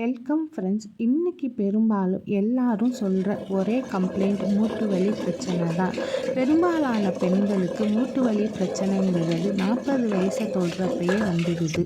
Welcome friends. இன்றைக்கி பெரும்பாலும் எல்லாரும் சொல்கிற ஒரே கம்ப்ளைண்ட் மூட்டு வலி பிரச்சனை தான். பெரும்பாலான பெண்களுக்கு மூட்டு வலி பிரச்சனைங்கிறது 40 வயசை தொடுறப்பயே வந்துடுது.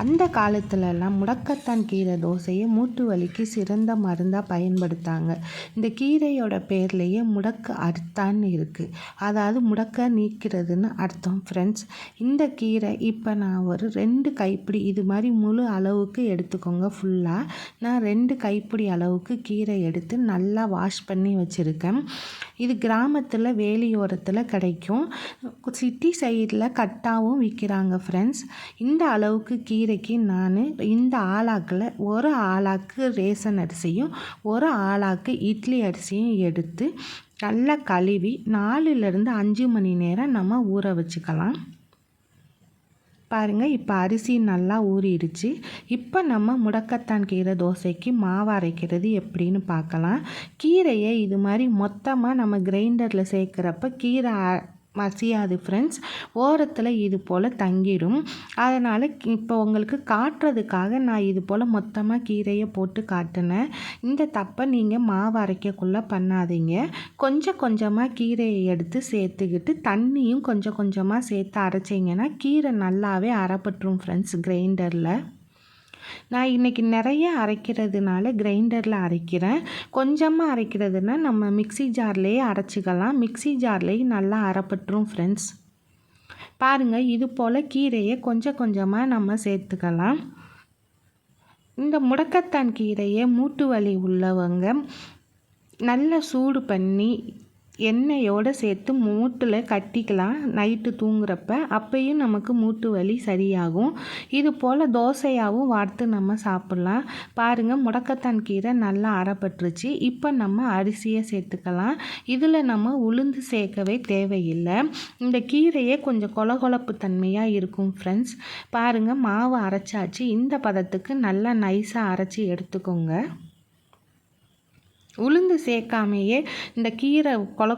அந்த காலத்துலலாம் முடக்கத்தான் கீரை தோசையை மூட்டு வலிக்கு சிறந்த மருந்தாக பயன்படுத்தாங்க. இந்த கீரையோட பேர்லேயே முடக்கு அறுத்தான்னு இருக்குது. அதாவது முடக்க நீக்கிறதுன்னு அர்த்தம் ஃப்ரெண்ட்ஸ். இந்த கீரை இப்போ நான் ஒரு 2 கைப்பிடி இது மாதிரி முழு அளவுக்கு எடுத்துக்கோங்க. ஃபுல்லாக நான் 2 கைப்பிடி அளவுக்கு கீரை எடுத்து நல்லா வாஷ் பண்ணி வச்சுருக்கேன். இது கிராமத்தில் வேலியோரத்தில் கிடைக்கும். சிட்டி சைடில் கட்டாகவும் விற்கிறாங்க ஃப்ரெண்ட்ஸ். இந்த அளவுக்கு கீரைக்கு நான் இந்த ஆளாக்கில் ஒரு ஆளாக்கு ரேசன் அரிசியும் ஒரு ஆளாக்கு இட்லி அரிசியும் எடுத்து நல்லா கழுவி 4லேருந்து 5 மணி நேரம் நம்ம ஊற வச்சுக்கலாம். பாருங்கள், இப்போ அரிசி நல்லா ஊறிடுச்சு. இப்போ நம்ம முடக்கத்தான் கீரை தோசைக்கு மாவு அரைக்கிறது எப்படின்னு பார்க்கலாம். கீரையை இது மாதிரி மொத்தமாக நம்ம கிரைண்டரில் சேர்க்குறப்ப கீரை மசியாது ஃப்ரெண்ட்ஸ். ஓரத்தில் இது போல் தங்கிடும். அதனால் இப்போ உங்களுக்கு காட்டுறதுக்காக நான் இது போல் மொத்தமாக கீரையை போட்டு காட்டினேன். இந்த தப்பை நீங்கள் மாவு அரைக்கக்குள்ளே பண்ணாதீங்க. கொஞ்சம் கொஞ்சமாக கீரையை எடுத்து சேர்த்துக்கிட்டு தண்ணியும் கொஞ்சம் கொஞ்சமாக சேர்த்து அரைச்சிங்கன்னா கீரை நல்லாவே அரைப்பட்டுரும் ஃப்ரெண்ட்ஸ் கிரைண்டரில். நான் இன்றைக்கி நிறைய அரைக்கிறதுனால கிரைண்டரில் அரைக்கிறேன். கொஞ்சமாக அரைக்கிறதுனா நம்ம மிக்ஸி ஜார்லேயே அரைச்சிக்கலாம். மிக்ஸி ஜார்லேயே நல்லா அரைப்பட்டுரும் ஃப்ரெண்ட்ஸ். பாருங்கள், இது போல் கீரையை கொஞ்சம் கொஞ்சமாக நம்ம சேர்த்துக்கலாம். இந்த முடக்கத்தான் கீரையை மூட்டு வலி உள்ளவங்க நல்லா சூடு பண்ணி எண்ணெயோடு சேர்த்து மூட்டில் கட்டிக்கலாம் நைட்டு தூங்குறப்ப. அப்பையும் நமக்கு மூட்டு வலி சரியாகும். இது போல் தோசையாகவும் வார்த்து நம்ம சாப்பிட்லாம். பாருங்கள், முடக்கத்தான் கீரை நல்லா அரைப்பட்டுருச்சு. இப்போ நம்ம அரிசியை சேர்த்துக்கலாம். இதில் நம்ம உளுந்து சேர்க்கவே தேவையில்லை. இந்த கீரையே கொஞ்சம் கொலகொலப்பு தன்மையாக இருக்கும் ஃப்ரெண்ட்ஸ். பாருங்கள், மாவு அரைச்சாச்சு. இந்த பதத்துக்கு நல்லா நைஸாக அரைச்சி எடுத்துக்கோங்க. உளுந்து சேர்க்காமையே இந்த கீரை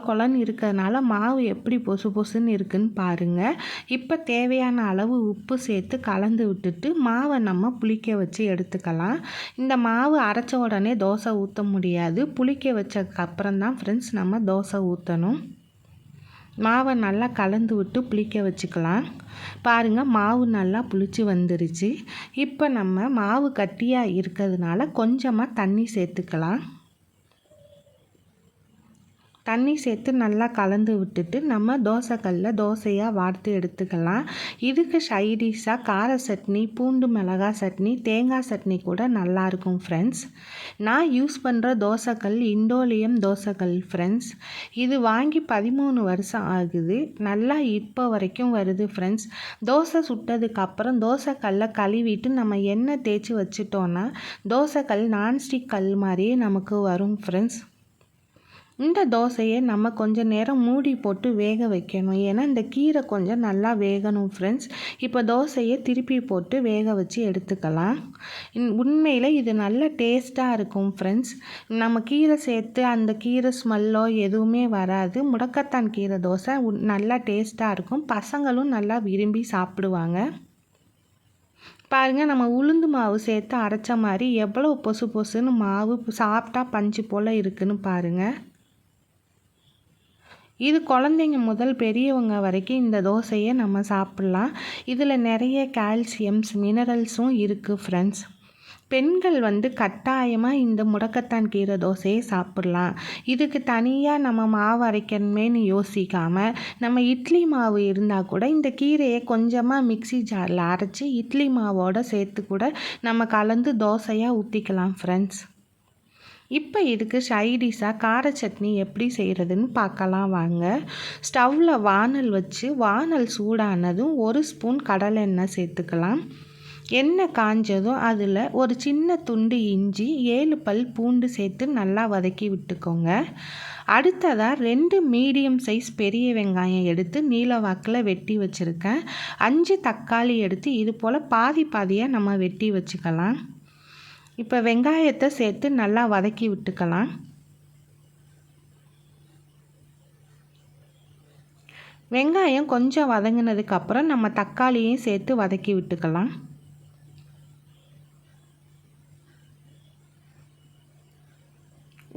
கொலன்னு இருக்கிறதுனால மாவு எப்படி பொசு பொசுன்னு இருக்குன்னு பாருங்கள். இப்போ தேவையான அளவு உப்பு சேர்த்து கலந்து விட்டுட்டு மாவை நம்ம புளிக்க வச்சு எடுத்துக்கலாம். இந்த மாவு அரைச்ச உடனே தோசை ஊற்ற முடியாது. புளிக்க வச்சதுக்கப்புறம் தான் ஃப்ரெண்ட்ஸ் நம்ம தோசை ஊற்றணும். மாவை நல்லா கலந்து விட்டு புளிக்க வச்சுக்கலாம். பாருங்கள், மாவு நல்லா புளிச்சு வந்துருச்சு. இப்போ நம்ம மாவு கட்டியாக இருக்கிறதுனால கொஞ்சமாக தண்ணி சேர்த்துக்கலாம். தண்ணி சேர்த்து நல்லா கலந்து விட்டுட்டு நம்ம தோசைக்கல்லில் தோசையாக வார்த்து எடுத்துக்கலாம். இதுக்கு சைடிஷாக கார சட்னி, பூண்டு மிளகாய் சட்னி, தேங்காய் சட்னி கூட நல்லாயிருக்கும் ஃப்ரெண்ட்ஸ். நான் யூஸ் பண்ணுற தோசைக்கல் இண்டோலியம் தோசைக்கல் ஃப்ரெண்ட்ஸ். இது வாங்கி 13 வருஷம் ஆகுது. நல்லா இப்போ வரைக்கும் வருது ஃப்ரெண்ட்ஸ். தோசை சுட்டதுக்கப்புறம் தோசைக்கல்லை கழுவிட்டு நம்ம எண்ணெய் தேய்ச்சி வச்சிட்டோன்னா தோசைக்கல் நான்ஸ்டிக் கல் மாதிரியே நமக்கு வரும் ஃப்ரெண்ட்ஸ். இந்த தோசையை நம்ம கொஞ்சம் நேரம் மூடி போட்டு வேக வைக்கணும். ஏன்னா இந்த கீரை கொஞ்சம் நல்லா வேகணும் ஃப்ரெண்ட்ஸ். இப்போ தோசையை திருப்பி போட்டு வேக வச்சு எடுத்துக்கலாம். உண்மையில் இது நல்ல டேஸ்ட்டாக இருக்கும் ஃப்ரெண்ட்ஸ். நம்ம கீரை சேர்த்து அந்த கீரை ஸ்மெல்லோ எதுவுமே வராது. முடக்கத்தான் கீரை தோசை நல்லா டேஸ்ட்டாக இருக்கும். பசங்களும் நல்லா விரும்பி சாப்பிடுவாங்க. பாருங்கள், நம்ம உளுந்து மாவு சேர்த்து அரைச்ச மாதிரி எவ்வளோ பொசு பொசுன்னு மாவு சாப்பிட்டா பஞ்சு போல் இருக்குன்னு பாருங்கள். இது குழந்தைங்க முதல் பெரியவங்க வரைக்கும் இந்த தோசையை நம்ம சாப்பிட்லாம். இதில் நிறைய கால்சியம்ஸ் மினரல்ஸும் இருக்குது ஃப்ரெண்ட்ஸ். பெண்கள் கட்டாயமாக இந்த முடக்கத்தான் கீரை தோசையை சாப்பிட்லாம். இதுக்கு தனியாக நம்ம மாவு அரைக்கணுமேனு யோசிக்காமல் நம்ம இட்லி மாவு இருந்தால் கூட இந்த கீரையை கொஞ்சமாக மிக்ஸி ஜாரில் அரைச்சி இட்லி மாவோடு சேர்த்து கூட நம்ம கலந்து தோசையாக ஊற்றிக்கலாம் ஃப்ரெண்ட்ஸ். இப்போ இதுக்கு சைடிஷாக கார சட்னி எப்படி செய்கிறதுன்னு பார்க்கலாம் வாங்க. ஸ்டவ்வில் வானல் வச்சு வானல் சூடானதும் 1 ஸ்பூன் கடலெண்ணெய் சேர்த்துக்கலாம். எண்ணெய் காஞ்சதும் அதில் ஒரு சின்ன துண்டு இஞ்சி 7 பல் பூண்டு சேர்த்து நல்லா வதக்கி விட்டுக்கோங்க. அடுத்ததாக 2 மீடியம் சைஸ் பெரிய வெங்காயம் எடுத்து நீல வாக்கில் வெட்டி வச்சுருக்கேன். 5 தக்காளி எடுத்து இது போல் பாதி பாதியாக நம்ம வெட்டி வச்சுக்கலாம். இப்போ வெங்காயத்தை சேர்த்து நல்லா வதக்கி விட்டுக்கலாம். வெங்காயம் கொஞ்சம் வதங்கினதுக்கப்புறம் நம்ம தக்காளியையும் சேர்த்து வதக்கி விட்டுக்கலாம்.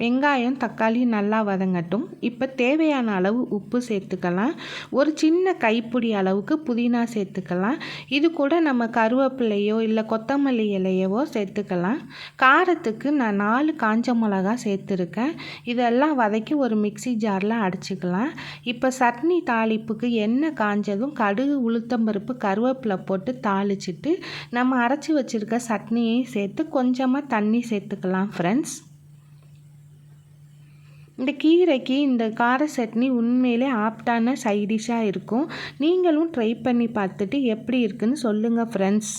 வெங்காயம் தக்காளி நல்லா வதங்கட்டும். இப்போ தேவையான அளவு உப்பு சேர்த்துக்கலாம். ஒரு சின்ன கைப்பிடி அளவுக்கு புதினா சேர்த்துக்கலாம். இது கூட நம்ம கருவேப்பிலையோ இல்லை கொத்தமல்லி இலையவோ சேர்த்துக்கலாம். காரத்துக்கு நான் 4 காஞ்ச மிளகா சேர்த்துருக்கேன். இதெல்லாம் வதக்கி ஒரு மிக்ஸி ஜாரில் அடிச்சுக்கலாம். இப்போ சட்னி தாளிப்புக்கு எண்ணெய் காஞ்சதும் கடுகு உளுத்தம்பருப்பு கருவேப்பிலை போட்டு தாளிச்சிட்டு நம்ம அரைச்சி வச்சுருக்க சட்னியையும் சேர்த்து கொஞ்சமாக தண்ணி சேர்த்துக்கலாம் ஃப்ரெண்ட்ஸ். இந்த கீரைக்கு இந்த கார சட்னி உண்மையிலே ஆப்டான சைடிஷ்ஷாக இருக்கும். நீங்களும் ட்ரை பண்ணி பார்த்துட்டு எப்படி இருக்குன்னு சொல்லுங்கள் ஃப்ரெண்ட்ஸ்.